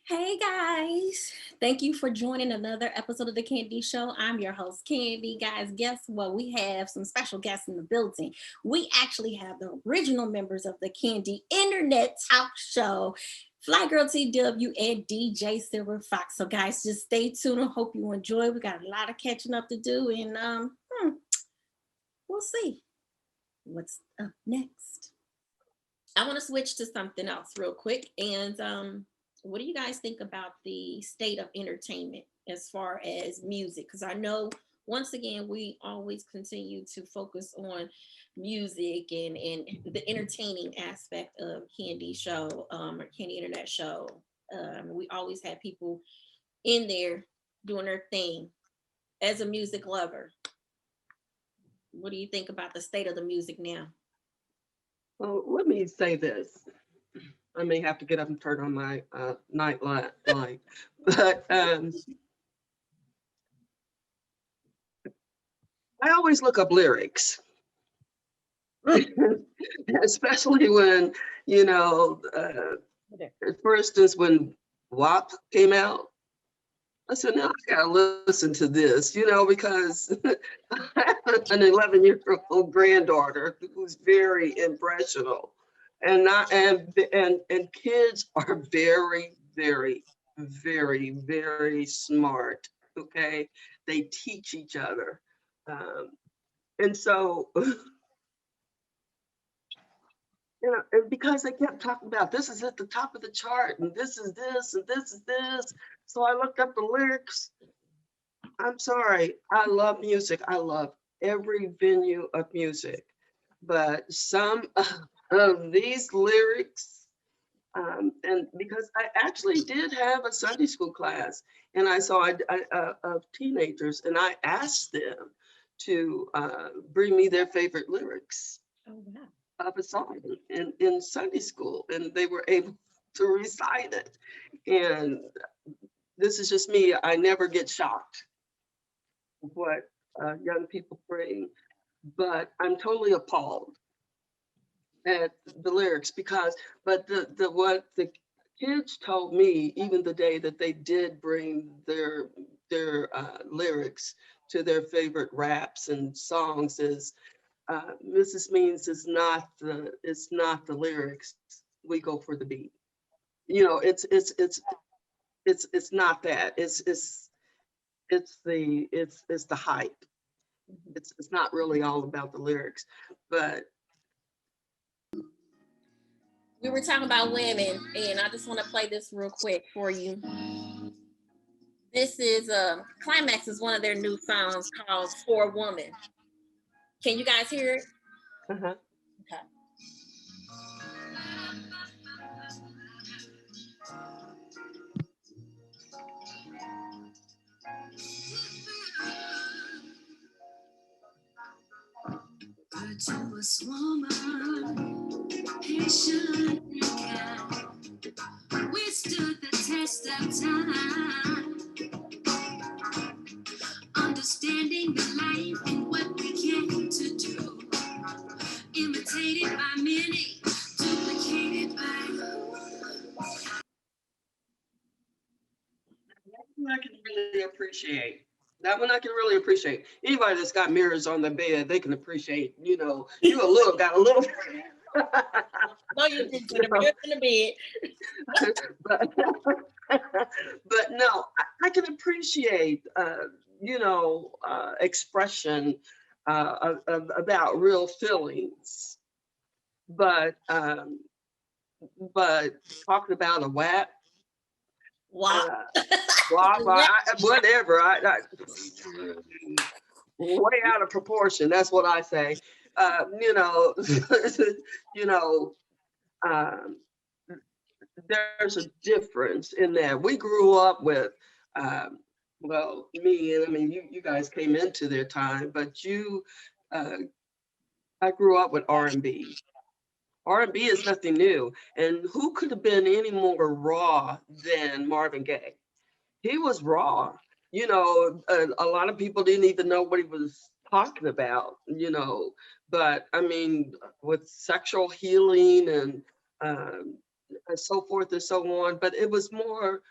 Hey guys, thank you for joining another episode of the Candy Show. I'm your host, Candy. Guys, guess what? We have some special guests in the building. We actually have the original members of the Candy Internet Talk Show, Fly Girl TW and DJ Silver Fox. So, guys, just stay tuned. I hope you enjoy. We got a lot of catching up to do, and we'll see what's up next. I want to switch to something else real quick, and what do you guys think about the state of entertainment as far as music? Because I know once again we always continue to focus on music and the entertaining aspect of Candy Show or Candy Internet Show. We always have people in there doing their thing. As a music lover, what do you think about the state of the music now? Well, let me say this. I may have to get up and turn on my night light, but I always look up lyrics, especially when, you know, for instance, when WAP came out. I said, now I gotta listen to this, because I have an 11-year-old granddaughter who's very impressionable, and not and kids are very, very, very, very smart. Okay, they teach each other, and so and because they kept talking about this is at the top of the chart, and this is this, and this is this. So I looked up the lyrics. I'm sorry, I love music. I love every venue of music, but some of these lyrics, and because I actually did have a Sunday school class, and I saw of teenagers, and I asked them to bring me their favorite lyrics. Oh, wow. Of a song in Sunday school, and they were able to recite it. And this is just me. I never get shocked with what young people bring, but I'm totally appalled at the lyrics but what the kids told me, even the day that they did bring their lyrics to their favorite raps and songs is, Mrs. Means it's not the lyrics. We go for the beat. It's not that. It's the hype. It's not really all about the lyrics, but We were talking about women, and I just want to play this real quick for you. This is Climax is one of their new songs called For Woman. Can you guys hear it? uh-huh. Okay. Virtuous woman, patient and kind, withstood the test of time, understanding the life and what we came to do, imitated by many, duplicated by who? I can really appreciate. That one I can really appreciate. Anybody that's got mirrors on their bed, they can appreciate, you got a little. No, you didn't put a mirror in the bed. but, but no, I can appreciate, expression about real feelings. But talking about a WAP, Wow. whatever, way out of proportion. That's what I say. You know, um, there's a difference in that. We grew up with, well, me, and I mean, you guys came into their time, but I grew up with R&B. R&B is nothing new. And who could have been any more raw than Marvin Gaye? He was raw. A lot of people didn't even know what he was talking about, but I mean, with sexual healing and so forth and so on, but it was more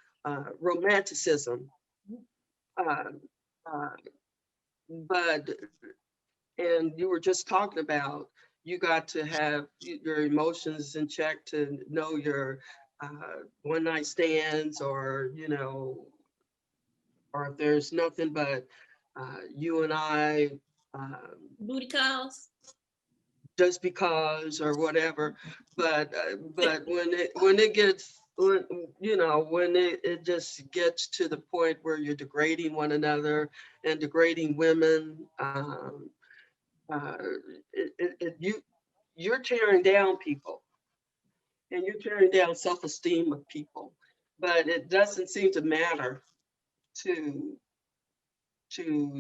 romanticism. Uh, uh, but and you were just talking about you got to have your emotions in check to know your one night stands, or or if there's nothing but you and I, um, Booty calls. just because or whatever. But when it gets when it just gets to the point where you're degrading one another and degrading women, uh, you're tearing down people, and you're tearing down self-esteem of people. But it doesn't seem to matter to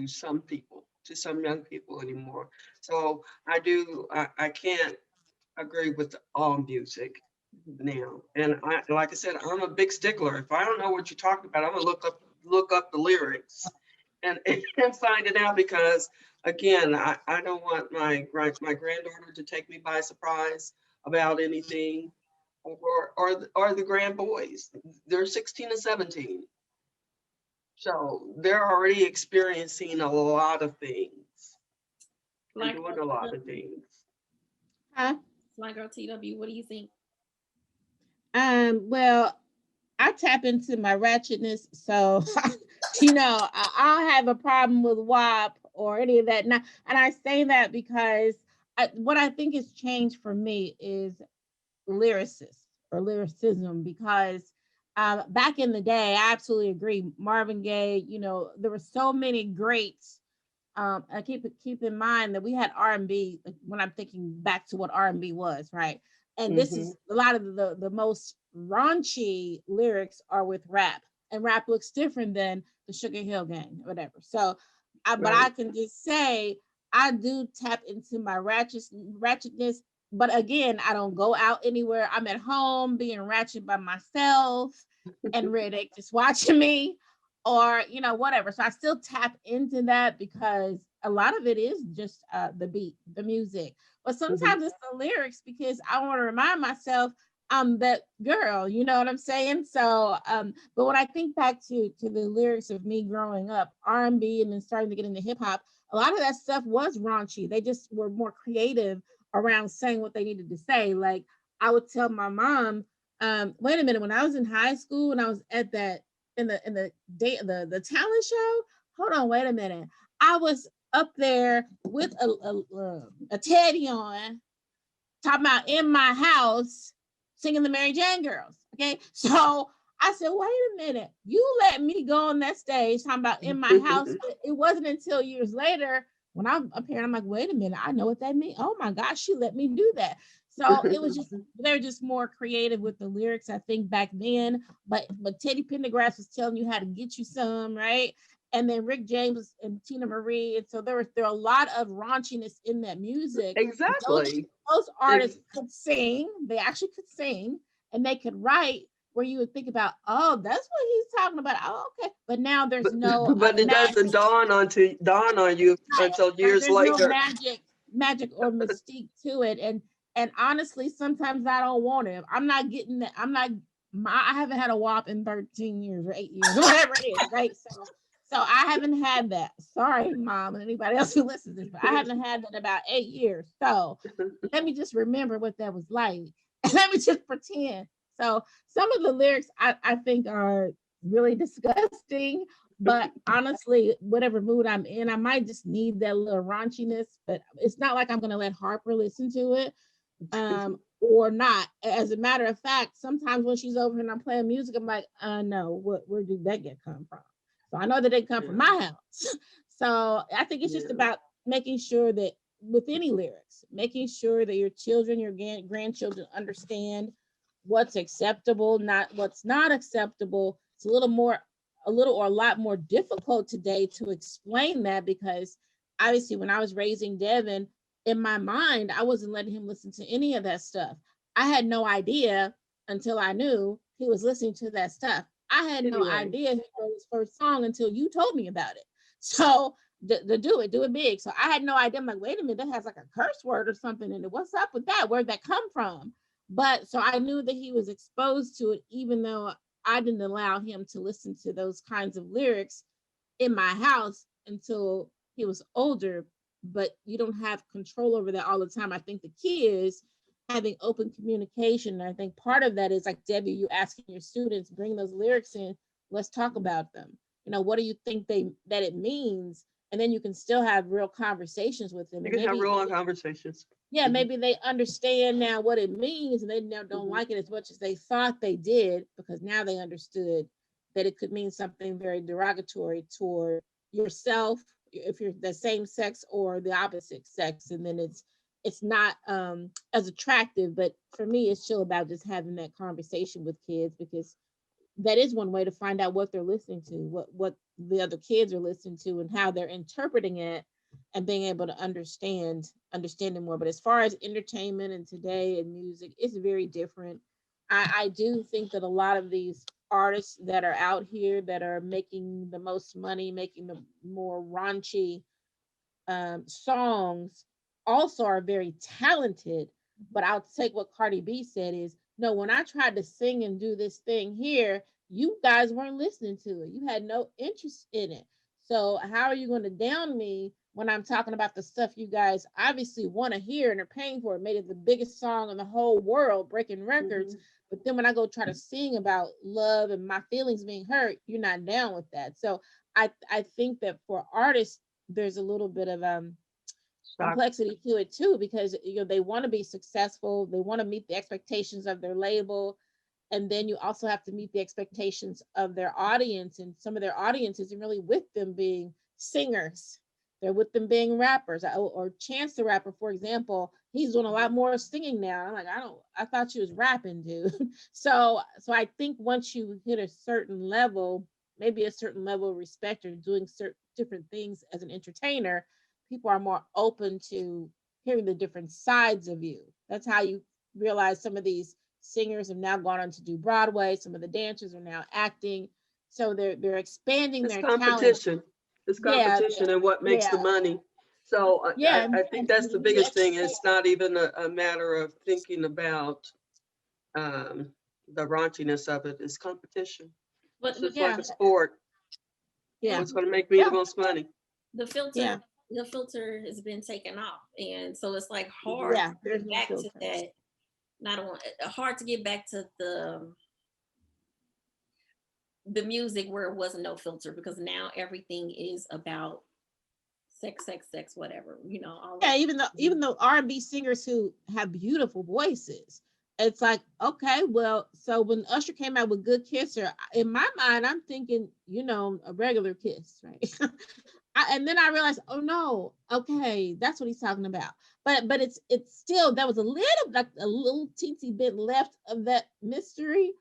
some people, to some young people anymore. So I can't agree with all music now. And like I said, I'm a big stickler. If I don't know what you're talking about, I'm gonna look up the lyrics and find it out, because again, I don't want my granddaughter to take me by surprise about anything, or the grand boys. They're 16 and 17. So they're already experiencing a lot of things and Black Girl doing a lot of TW. things. Huh? Black Girl TW. What do you think? Well, I tap into my ratchetness, so I don't have a problem with WAP or any of that. And I say that because what I think has changed for me is lyricist or lyricism, because back in the day, I absolutely agree. Marvin Gaye, there were so many greats. I keep in mind that we had R&B when I'm thinking back to what R&B was, right? And this Hmm. is a lot of the most raunchy lyrics are with rap, and rap looks different than the Sugar Hill Gang, whatever. So, but I Right. can just say I do tap into my ratchetness. But again, I don't go out anywhere. I'm at home being ratchet by myself, and Riddick just watching me, or whatever. So I still tap into that because a lot of it is just the beat, the music, but Hmm. sometimes it's the lyrics, because I want to remind myself I'm that girl. You know what I'm saying? So but when I think back to the lyrics of me growing up, R&B, and then starting to get into hip hop, a lot of that stuff was raunchy. They just were more creative around saying what they needed to say. Like, I would tell my mom, wait a minute, when I was in high school and I was at that in the day the talent show. Hold on, wait a minute. I was up there with a teddy on, talking about in my house, singing the Mary Jane Girls. Okay, so I said, wait a minute, you let me go on that stage talking about in my house. But it wasn't until years later when I'm up here, I'm like, wait a minute, I know what that means. Oh my gosh, she let me do that. So it was just, they're just more creative with the lyrics, I think, back then. But Teddy Pendergrass was telling you how to get you some, right? And then Rick James and Tina Marie. And so there are a lot of raunchiness in that music. Those Exactly. those Ex- artists could sing. They actually could sing, and they could write, where you would think about, oh, that's what he's talking about. Oh, okay. But now there's but no but it magic. doesn't dawn on you Right. until years There's no later. magic or mystique to it. And honestly, sometimes I don't want it. I'm not getting that. I haven't had a WAP in 13 years or 8 years or whatever it is, right? So I haven't had that. Sorry, mom, and anybody else who listens to this, but I haven't had that in about 8 years. So let me just remember what that was like. And let me just pretend. So some of the lyrics I think are really disgusting. But honestly, whatever mood I'm in, I might just need that little raunchiness. But it's not like I'm gonna let Harper listen to it, or not. As a matter of fact, sometimes when she's over and I'm playing music, I'm like, no, where did that get come from? So I know that they come from Yeah, my house. So I think it's just yeah, about making sure that with any lyrics, making sure that your children, your grandchildren understand what's acceptable, not what's not acceptable. It's a little or a lot more difficult today to explain that, because obviously when I was raising Devin, in my mind, I wasn't letting him listen to any of that stuff. I had no idea until I knew he was listening to that stuff. I had no anyway. idea he wrote his first song until you told me about it. So the do it big. So I had no idea. I'm like, wait a minute, that has like a curse word or something in it. What's up with that? Where'd that come from? But so I knew that he was exposed to it, even though I didn't allow him to listen to those kinds of lyrics in my house until he was older. But you don't have control over that all the time. I think the key is having open communication. And I think part of that is like Debbie, you asking your students, bring those lyrics in, let's talk about them. You know, what do you think that it means? And then you can still have real conversations with them. You And can have maybe, real conversations. yeah, Mhm. maybe they understand now what it means, and they now don't Mhm. like it as much as they thought they did, because now they understood that it could mean something very derogatory toward yourself if you're the same sex or the opposite sex, and then it's not as attractive. But for me, it's still about just having that conversation with kids, because that is one way to find out what they're listening to, what the other kids are listening to, and how they're interpreting it, and being able to understand it more. But as far as entertainment and today and music, it's very different. I do think that a lot of these artists that are out here that are making the most money, making the more raunchy songs, also are very talented. But I'll take what Cardi B said is, no, when I tried to sing and do this thing here, you guys weren't listening to it. You had no interest in it. So how are you going to down me when I'm talking about the stuff you guys obviously want to hear and are paying for? It made it the biggest song in the whole world, breaking records. Mhm. But then when I go try to sing about love and my feelings being hurt, you're not down with that. So I think that for artists, there's a little bit of Shock. complexity to it too, because they want to be successful, they want to meet the expectations of their label, and then you also have to meet the expectations of their audience, and some of their audience isn't really with them being singers, they're with them being rappers. Or Chance the Rapper, for example, he's doing a lot more singing now. I'm like, I thought you was rapping, dude. So I think once you hit a certain level, maybe a certain level of respect, or doing certain different things as an entertainer, people are more open to hearing the different sides of you. That's how you realize some of these singers have now gone on to do Broadway. Some of the dancers are now acting. So they're expanding It's their talent. competition. It's Yeah, competition and what makes yeah, the money. So yeah. I think that's the biggest thing. It's not even a matter of thinking about um, the raunchiness of it. It's competition. But It's just like Yeah, a sport. yeah, What's going to make me the yeah, most money? the filter yeah, the filter has been taken off, and so it's like Mhm. hard yeah. to There's get no back to filter. that. Not on hard to get back to the music where it wasn't no filter, because now everything is about sex, sex, sex, whatever, all Yeah, that. even though R&B singers who have beautiful voices, it's like, okay, well, so when Usher came out with Good Kisser, in my mind, I'm thinking, a regular kiss, right? And then I realized, oh no, okay, that's what he's talking about. But it's still, that was a little, like a little teensy bit left of that mystery,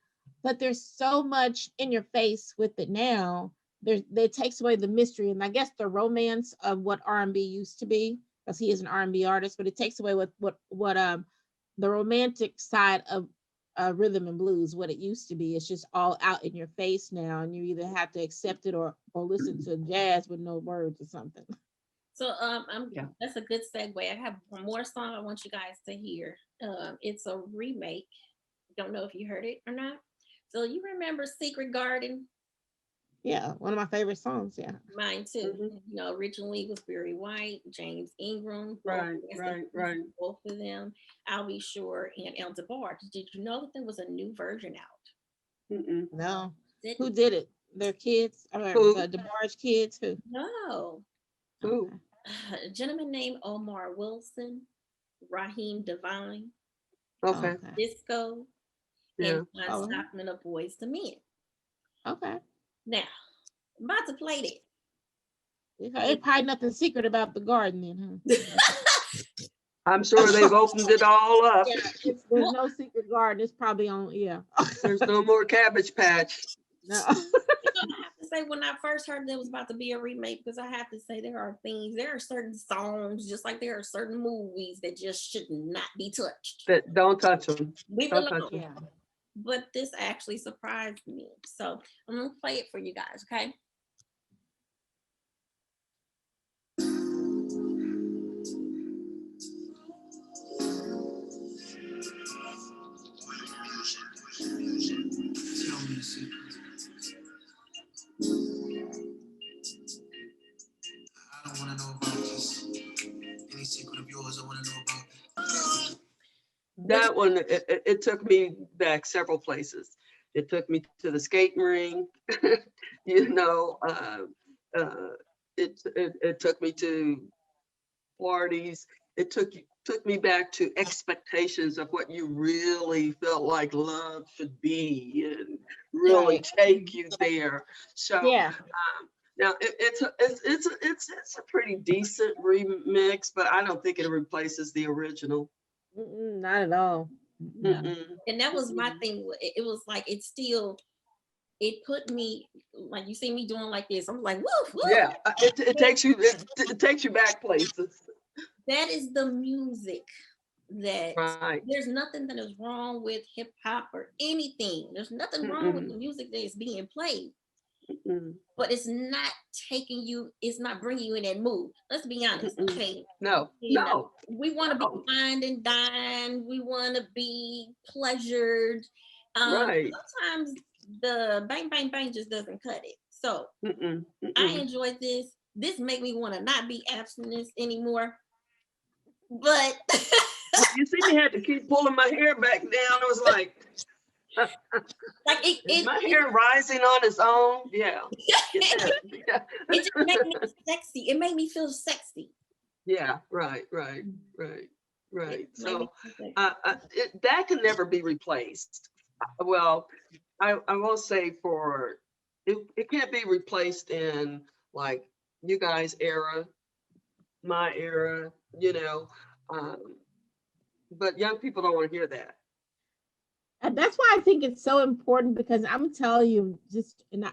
but there's so much in your face with it now. It takes away the mystery, and I guess the romance of what R&B used to be, because he is an R&B artist, but it takes away what the romantic side of rhythm and blues, what it used to be. It's just all out in your face now, and you either have to accept it or listen to jazz with no words or something. So Yeah. that's a good segue. I have one more song I want you guys to hear. It's a remake. Don't know if you heard it or not. So you remember Secret Garden? Yeah, one of my favorite songs. Yeah. Mine too. Mhm. Originally it was Barry White, James Ingram, both Right, rest in right, peace right. to both of them, I'll Be Sure, and El DeBarge. Did you know that there was a new version out? Mm-mm. No. Who Didn't did it? Their kids? I mean, Who? the DeBarge kids? Who? no. Who? Okay. A gentleman named Omar Wilson, Raheem Devine, Okay. Okay. Disco, and Yeah. John Oh, Stockman of Boys to Men. okay. Now, I'm about to play It's probably nothing secret about the garden then, huh? this. I'm sure they've opened it all up. Yeah, there's no secret garden. It's probably on, yeah. There's no more Cabbage Patch. No. I have to say, when I first heard there was about to be a remake, because I have to say there are certain songs, just like there are certain movies that just should not be touched. That don't touch them. Leave it Don't touch alone. them. Yeah. But this actually surprised me. So I'm gonna play it for you guys, okay? Tell me a secret. that one, it took me back several places. It took me to the skating ring, you know, it took me to parties. It took me back to expectations of what you really felt like love should be, and really Right. take you there. So Yeah. now it's a pretty decent remix, but I don't think it replaces the original. Mm-mm, not at all. No. Mm-mm, And that was my mm-mm. thing. It was like it still it put me like you see me doing like this. I'm like, woof, woof. Yeah, it takes you back places. That is the music that Right. there's nothing that is wrong with hip hop or anything. There's nothing wrong with Mm-mm, the music that is being played, mm-mm, but it's not taking you, it's not bringing you in that mood. Let's be honest. mm-mm. Okay. No, You know, no, we want to be no. wined and dined. We want to be pleasured. Right. Sometimes the bang, bang, bang just doesn't cut it. So Mm-mm, I mm-mm. enjoyed this. This make me want to not be abstinent anymore. But You see me had to keep pulling my hair back down. It was like, like is my hair rising on its own? Yeah. it, Yeah. Yeah. it just made me sexy. It made me feel sexy. Yeah. Right. Right. Right. It Right. made me So feel sexy. that can never be replaced. Well, I will say it can't be replaced in like you guys' era, my era, you know. Um, but young people don't want to hear that. And that's why I think it's so important because I'm telling you, just and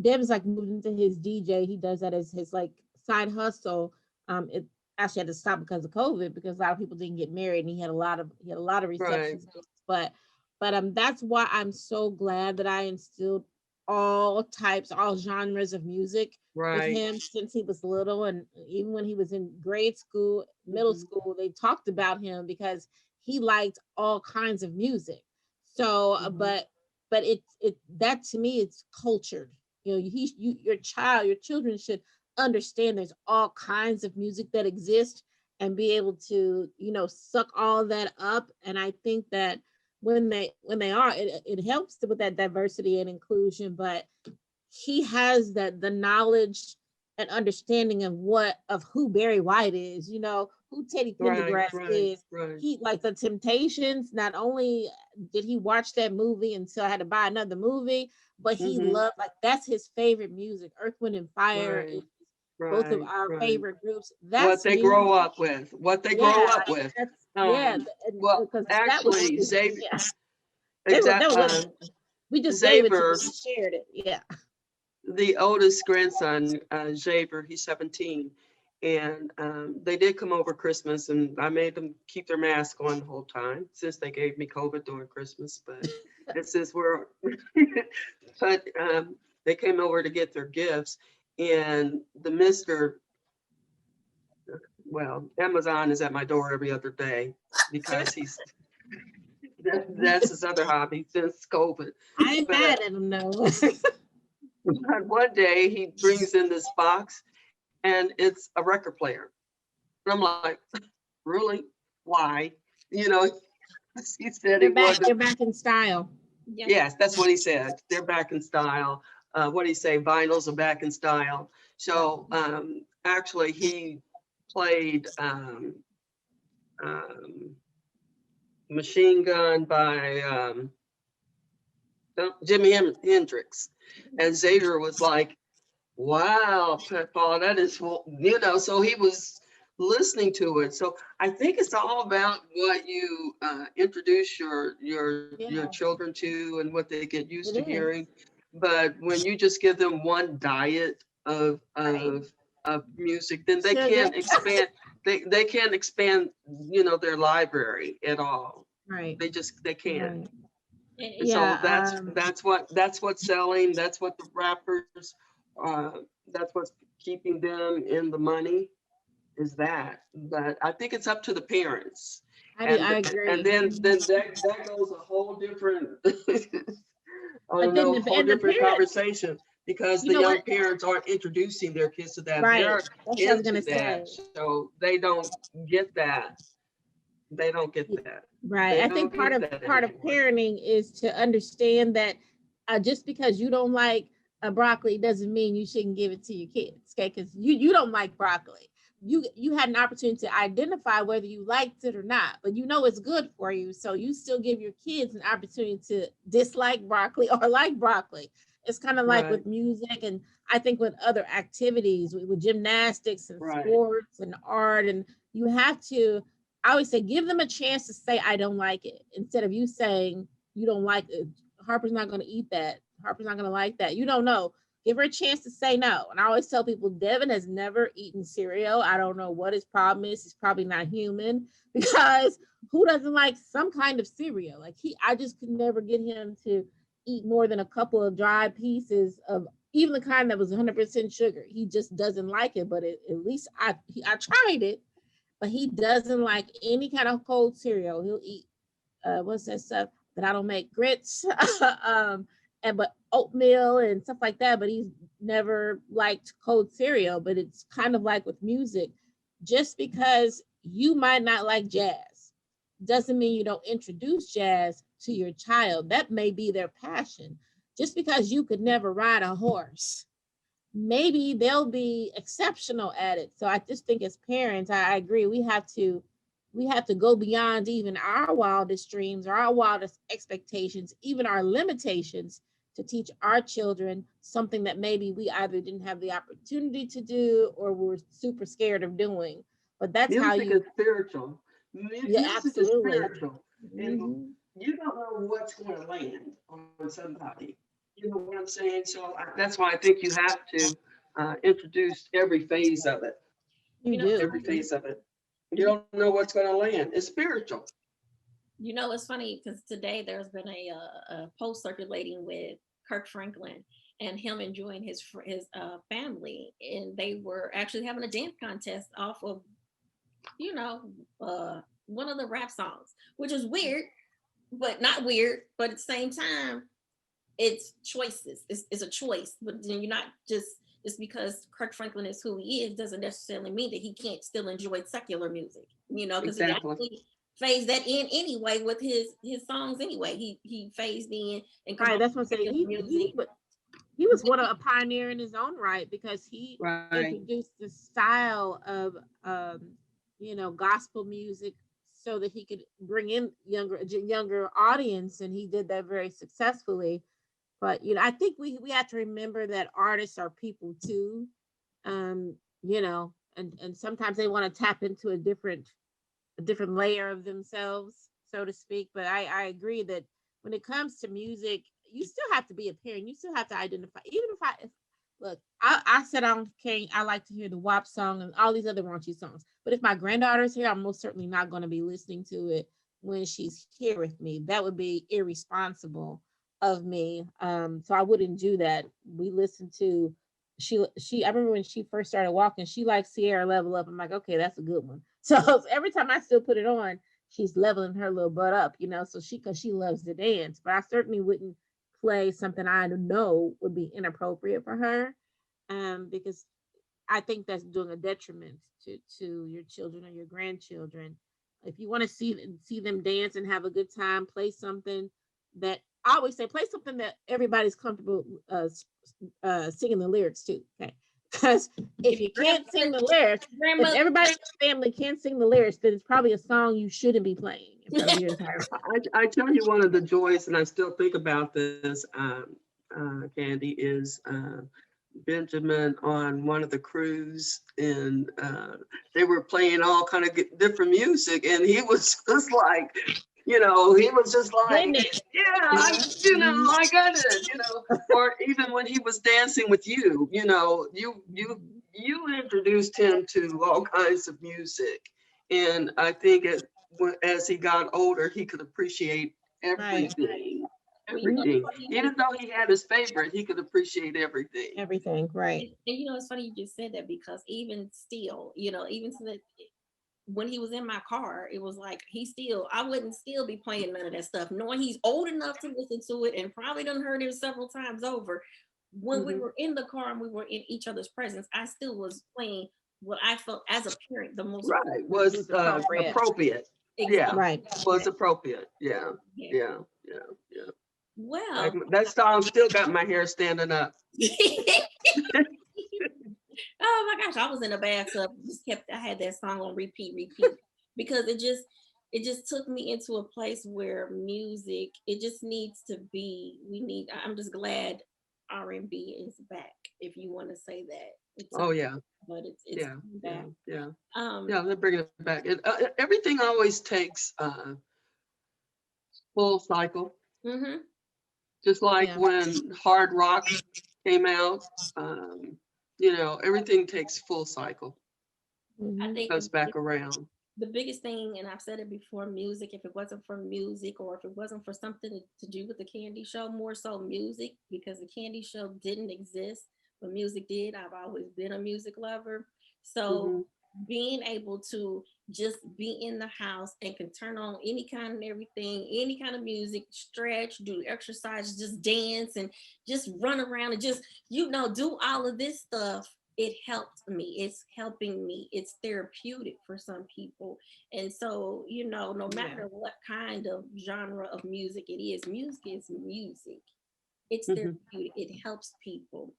Dev's like moved into his DJ. He does that as his like side hustle. It actually had to stop because of COVID because a lot of people didn't get married and he had a lot of Right. receptions. But that's why I'm so glad that I instilled all types, all genres of music with Right. him since he was little, and even when he was in grade school, middle Mhm. school, they talked about him because he liked all kinds of music. So, Mhm. but it that to me it's cultured. You know, your child, your children should understand there's all kinds of music that exist and be able to suck all that up. And I think that when they are, it helps with that diversity and inclusion. But he has the knowledge and understanding of who Barry White is, who Teddy Right. Pendergrass Right. is. Right. He like the Temptations. Not only did he watch that movie until I had to buy another movie, but he Mhm. loved like that's his favorite music. Earth, Wind, and Fire is Right. both of Right. our Right. favorite groups. What That's they grow music. up with. What they grow Yeah, up like with. that's yeah, Um. Well, because that was actually, Xavier. yeah. That Exact. was us. We just gave it to Xavier, them. We shared it. Yeah. the oldest grandson, Xavier, he's 17, and they did come over Christmas, and I made them keep their mask on the whole time since they gave me COVID during Christmas. But it says we're, but they came over to get their gifts, and the Mister, well, Amazon is at my door every other day because that's his other hobby since COVID. I ain't But mad at him though. one day he brings in this box and it's a record player. And I'm like, really? Why? You know, he said he They're back. wanted, They're back in style. Yeah. yes, that's what he said. They're back in style. What do you say? Vinyls are back in style. Yeah. So actually, he played um, Machine Gun by Jimi Hendrix. And Xavier was like, wow, Paul, that is, so he was listening to it. So I think it's all about what you introduce your Yeah, children to and what they get it used to is. hearing. But when you just give them one diet of Right. music, then they Sugar. can't expand. They can't expand, their library at all. Right. They can't. Right. And so Yeah. that's what's selling. That's what the rappers. Uh, that's what's keeping them in the money. Is that? But I think it's up to the parents, I and agree. then that goes a whole different. I But don't then know, the whole and the different parents, conversation because you the know what? young parents aren't introducing their kids to that. Right. They're That's what I was into gonna that, say. so they don't get that. They don't get that. Right. They I don't think part get of that part of anymore. parenting is to understand that just because you don't like broccoli doesn't mean you shouldn't give it to your kids. Okay, because you don't like broccoli. You had an opportunity to identify whether you liked it or not, but you know it's good for you, so you still give your kids an opportunity to dislike broccoli or like broccoli. It's kind of like Right, with music, and I think with other activities, with gymnastics and right, sports and art, and you have to, I always say, give them a chance to say, I don't like it, instead of you saying, you don't like it. Harper's not going to eat that. Harper's not going to like that. You don't know. Give her a chance to say no. And I always tell people, Devin has never eaten cereal. I don't know what his problem is. He's probably not human, because who doesn't like some kind of cereal? Like I just could never get him to eat more than a couple of dry pieces of even the kind that was 100% sugar. He just doesn't like it. But at least I tried it, but he doesn't like any kind of cold cereal. He'll eat what's that stuff that I don't make, grits, and but oatmeal and stuff like that. But he's never liked cold cereal. But it's kind of like with music, just because you might not like jazz doesn't mean you don't introduce jazz to your child. That may be their passion. Just because you could never ride a horse, maybe they'll be exceptional at it. So I just think as parents, I agree, we have to go beyond even our wildest dreams or our wildest expectations, even our limitations, to teach our children something that maybe we either didn't have the opportunity to do or we're super scared of doing. But that's how music you, is spiritual. yeah, Music is absolutely. spiritual, and Hmm. you don't know what's going to land on somebody. You know what I'm saying? So that's why I think you have to introduce every phase of it. You You know, it's do. Every funny. phase of it. You don't know what's going to land. It's spiritual. It's funny because today there's been a post circulating with Kirk Franklin and him enjoying his family, and they were actually having a dance contest off of you know one of the rap songs, which is weird, but not weird. But at the same time, it's choices. It's a choice, but then you're not just because Kirk Franklin is who he is doesn't necessarily mean that he can't still enjoy secular music. Because he Exactly. actually phased that in anyway with his songs anyway. He phased in and Right. combined That's what I'm saying. secular music. He was one of a pioneer in his own right, because he Right. introduced the style of gospel music so that he could bring in younger audience, and he did that very successfully. But I think we have to remember that artists are people too. And sometimes they want to tap into a different layer of themselves, so to speak. But I agree that when it comes to music, you still have to be a parent. You still have to identify. Even if look, I said I don't care. I like to hear the WAP song and all these other raunchy songs. But if my granddaughter's here, I'm most certainly not going to be listening to it when she's here with me. That would be irresponsible of me. So I wouldn't do that. We listen to she I remember when she first started walking, she liked Sierra Level Up. I'm like, okay, that's a good one. So every time I still put it on, she's leveling her little butt up, so because she loves to dance. But I certainly wouldn't play something I know would be inappropriate for her, because I think that's doing a detriment to your children or your grandchildren. If you want to see them dance and have a good time, play something that, I always say, play something that everybody's comfortable singing the lyrics to. Okay, because if If you your can't sing the lyrics, if grandmother, everybody in your family can't sing the lyrics, then it's probably a song you shouldn't be playing in front of your entire I tell you, one of the joys, and I still think about this, Candy, is Benjamin on one of the cruise, and they were playing all kind of different music, and he was just like, he was just like, family. yeah, Mhm. I got it, or even when he was dancing with you, you introduced him to all kinds of music, and I think as he got older, he could appreciate Right. everything. well, Everything. it's funny you Even though he had his favorite, he could appreciate everything. Everything. Right. it's funny you just said that because even still, even to the when he was in my car, it was like I wouldn't still be playing none of that stuff, knowing he's old enough to listen to it and probably done heard it several times over. When we Mhm. were in the car and we were in each other's presence, I still was playing what I felt as a parent the most Right, It was was appropriate. appropriate. Yeah, Right. was appropriate. Yeah, Yeah. yeah, yeah, yeah. Well, That song still got my hair standing up. oh my gosh, I was in a bathtub. I had that song on repeat, because it just took me into a place where music, it just needs to be. I'm just glad R&B is back, if you want to say that. It took, Oh yeah, but it's yeah, yeah, back. yeah, Um, yeah. They're bringing it back. Everything always takes full cycle. mhm. Just like Yeah. when hard rock came out, um, everything takes full cycle, I Mhm. think goes back around. the biggest thing, and I've said it before, music, if it wasn't for music, or if it wasn't for something to do with the candy show, more so music, because the candy show didn't exist, but music did. I've always been a music lover. So Hmm. being able to just be in the house and can turn on any kind and everything, any kind of music, stretch, do exercise, just dance and just run around and just, do all of this stuff, it helped me. It's helping me. It's therapeutic for some people. And so, no Yeah. matter what kind of genre of music it is, music is music. It's Hmm. therapeutic. It helps people.